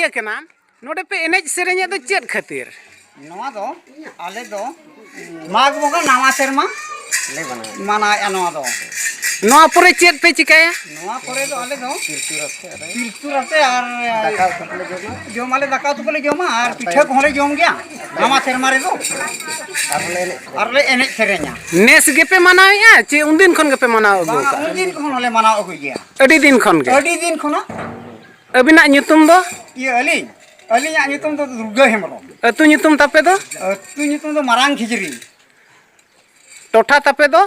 ᱤᱭᱟᱹ ᱠᱟᱱᱟ ᱱᱚᱰᱮ ᱯᱮ ᱮᱱᱮᱡ ᱥᱮᱨᱮᱧ ᱫᱚ ᱪᱮᱫ ᱠᱷᱟᱹᱛᱤᱨ ᱱᱚᱣᱟ ᱫᱚ ᱟᱞᱮ ᱫᱚ ᱢᱟᱜᱽ ᱵᱚᱸᱜᱟ ᱱᱟᱣᱟ ᱥᱮᱨᱢᱟ ᱞᱮ ᱢᱟᱱᱟᱣᱮᱜᱼᱟ ᱱᱚᱣᱟ ᱫᱚ ᱱᱚᱣᱟ ᱯᱚᱨᱮ ᱪᱮᱫ ᱯᱮ ᱪᱤᱠᱟᱹᱭᱟ ᱱᱚᱣᱟ ᱯᱚᱨᱮ ᱫᱚ ᱟᱞᱮ ᱫᱚ ᱯᱤᱞᱪᱩ ᱨᱟᱥᱮ ᱟᱨ ᱫᱟᱠᱟ ᱩᱛᱩ ᱠᱚᱞᱮ ᱡᱚᱢᱟ ᱫᱟᱠᱟ ᱩᱛᱩ ᱠᱚᱞᱮ ᱡᱚᱢᱟ ᱟᱨ ᱯᱤᱴᱷᱟᱹ ᱠᱚᱦᱚᱸ ᱞᱮ ᱡᱚᱢ ᱜᱮᱭᱟ ᱱᱟᱣᱟ ᱥᱮᱨᱢᱟ ᱨᱮᱫᱚ ᱟᱨ ᱞᱮ ᱮᱱᱮᱡ ᱥᱮᱨᱮᱧᱟ ᱱᱮᱥ ᱜᱮᱯᱮ ᱢᱟᱱᱟᱣᱮᱜᱼᱟ ᱪᱮ ᱩᱱᱫᱤᱱ ᱠᱷᱚᱱ ᱜᱮᱯᱮ ᱢᱟᱱᱟᱣ ᱟᱹᱜᱩ ᱵᱟᱝᱟ ᱠᱟᱜᱼᱟ ᱩᱱᱫᱤᱱ ᱠᱷᱚᱱ ᱦᱚᱸᱞᱮ ᱢᱟᱱᱟᱣ ᱟᱹᱜᱩᱭ ᱜᱮᱭᱟ ᱟᱹᱰᱤ ᱫᱤᱱ ᱠᱷᱚᱱ ᱜᱮ ᱟᱹᱰᱤ ᱫᱤᱱ ᱠᱷᱚᱱᱟᱜ ᱟᱹᱵᱤᱱᱟᱜ ᱧᱩᱛᱩᱢ ᱫᱚ ᱤᱭᱟᱹ ᱟᱹᱞᱤᱧᱟᱜ ᱧᱩᱛᱩᱢ ᱫᱚ ᱫᱩᱨᱜᱟᱹ ᱦᱮᱢᱵᱨᱚᱢ ᱟᱹᱛᱩ ᱧᱩᱛᱩᱢ ᱛᱟᱯᱮ ᱫᱚ ᱟᱹᱛᱩ ᱧᱩᱛᱩᱢ ᱫᱚ ᱢᱟᱨᱟᱝ ᱠᱷᱤᱡᱨᱤ ᱴᱚᱴᱷᱟ ᱛᱟᱯᱮ ᱫᱚ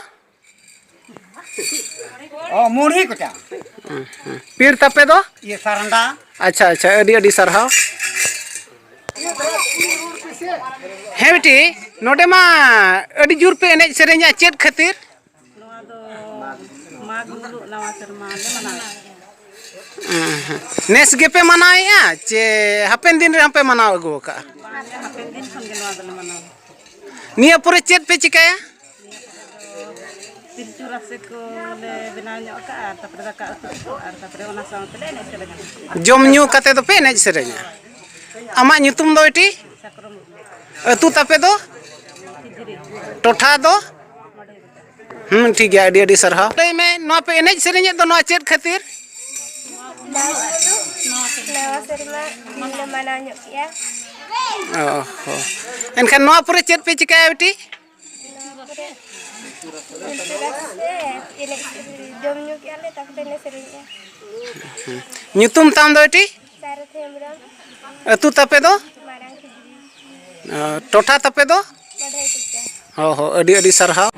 ᱢᱩᱲᱦᱤ ᱠᱚᱪᱟ ᱯᱤᱲ ᱛᱟᱯᱮ ᱫᱚ ᱤᱭᱟᱹ ᱥᱟᱨᱱᱰᱟ ᱟᱪᱪᱷᱟ ᱟᱪᱪᱷᱟ ᱟᱹᱰᱤ ᱟᱹᱰᱤ ᱥᱟᱨᱦᱟᱣ ᱦᱮᱸ ᱵᱤᱴᱤ ᱱᱚᱰᱮ ᱢᱟ ᱟᱹᱰि ᱡᱳᱨ ᱯᱮ ᱮᱱᱮᱡ ᱥᱮᱨᱮᱧᱟ ᱪᱮᱫ ᱠᱷᱟᱹᱛᱤर ᱱᱚᱣᱟ ᱫᱚ ᱢᱟᱜᱽ ᱢᱩᱞᱩᱜ ᱱᱟᱣᱟ ᱥᱮᱨᱢᱟ ᱞᱮ ᱢᱟᱱᱟᱣᱟ ᱱᱮᱥ ᱜᱮᱯᱮ ᱢᱟᱱᱟᱣᱮᱜᱼᱟ ᱪᱮ ᱦᱟᱯᱮᱱ ᱫᱤᱱ ᱨᱮᱦᱚᱸ ᱯᱮ ᱢᱟᱱᱟᱣ ᱟᱹᱜᱩ ᱠᱟᱜᱼᱟ ᱵᱟᱝᱜᱮ ᱦᱟᱯᱮᱱ ᱫᱤᱱ ᱠᱷᱚᱱ ᱜᱮ ᱱᱚᱣᱟ ᱫᱚᱞᱮ ᱢᱟᱱᱟᱣᱟ ᱱᱤᱭᱟᱹ ᱯᱚᱨᱮ ᱪᱮᱫ ᱯᱮ ᱪᱤᱠᱟᱹᱭᱟ ᱱᱤᱭᱟᱹ ᱯᱚᱨᱮ ᱫᱚ ᱯᱤᱞᱪᱩ ᱨᱟᱥᱮ ᱠᱚᱞᱮ ᱵᱮᱱᱟᱣ ᱧᱚᱜ ᱠᱟᱜᱼᱟ ᱟᱨ ᱛᱟᱯᱚᱨᱮ ᱫᱟᱠᱟ ᱩᱛᱩ ᱠᱚ ᱟᱨ ᱛᱟᱯᱚᱨᱮ ᱚᱱᱟ ᱥᱟᱶᱛᱮᱞᱮ ᱮᱱᱮᱡ ᱥᱮᱨᱮᱧᱟ ᱡᱚᱢ ᱧᱩ ᱠᱟᱛᱮ ᱫᱚᱯᱮ ᱮᱱᱮᱡ ᱥᱮᱨᱮᱧᱟ ᱟᱢᱟᱜ ᱧᱩᱛᱩᱢ ᱫᱚ ᱵᱤᱴᱤ ᱥᱟᱠᱨᱚᱢ ᱟᱹᱛᱩ ᱛᱟᱯᱮ ᱫᱚ ᱠᱷᱤᱡᱨᱤ ᱴᱚᱴᱷᱟ ᱫᱚ ᱴᱷᱤक ᱜᱮᱭᱟ ᱟᱹᱰᱤ ᱟᱹᱰᱤ ᱥᱟᱨᱦᱟᱣ ᱞᱟᱹᱭ ᱢᱮ ᱱᱚᱣᱟ ᱯᱮ ᱮᱱᱮᱡ ᱥᱮᱨᱮᱧᱮᱫ ᱫᱚ ᱱᱚᱣᱟ ᱪᱮᱫ ᱠᱷᱟᱹᱛᱤᱨ ᱱᱟᱣᱟ ᱥᱮᱨᱢᱟ ᱞᱮ ᱢᱟᱱᱟᱣ ᱧᱚᱜ ᱠᱮᱜᱼᱟ ᱮᱱᱠᱷᱟन ᱱᱚᱣᱟ ᱯᱚᱨᱮ ᱪᱮᱫ ᱯᱮ ᱪᱤᱠᱟᱹᱭᱟ ᱵᱤᱴᱤ ᱮᱱᱮᱡ ᱡᱚᱢ ᱧᱩ ᱠᱮᱜᱼᱟ ᱞᱮ ᱛᱟᱯᱚᱨᱮ ᱮᱱᱮᱡ ᱥᱮᱨᱮᱧᱮᱜᱼᱟ ᱧᱩᱛᱩᱢ ᱛᱟᱢ ᱫᱚ ᱵᱤᱴᱤ ᱥᱟᱨᱚᱛ ᱦᱮᱢᱵᱨᱚᱢ ᱟᱹᱛᱩ ᱛᱟᱯᱮ ᱫᱚ ᱢᱟᱨᱟᱝ ᱠᱷᱤᱡᱨᱤ ᱴᱚᱴᱷᱟ ᱛᱟᱯᱮ ᱫᱚ ᱵᱟᱰᱷᱟᱭ ᱠᱚᱪᱟ ᱦᱚᱸ ᱟᱹᱰᱤ ᱟᱹᱰᱤ ᱥᱟᱨᱦᱟᱣ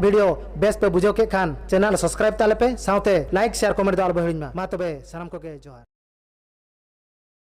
वीडियो बेस पे बुझो के खान चैनल सब्सक्राइब ताले पे साउते लाइक शेयर कमेंट दाल बहिड़ी मा तबे सनम को के जोहार।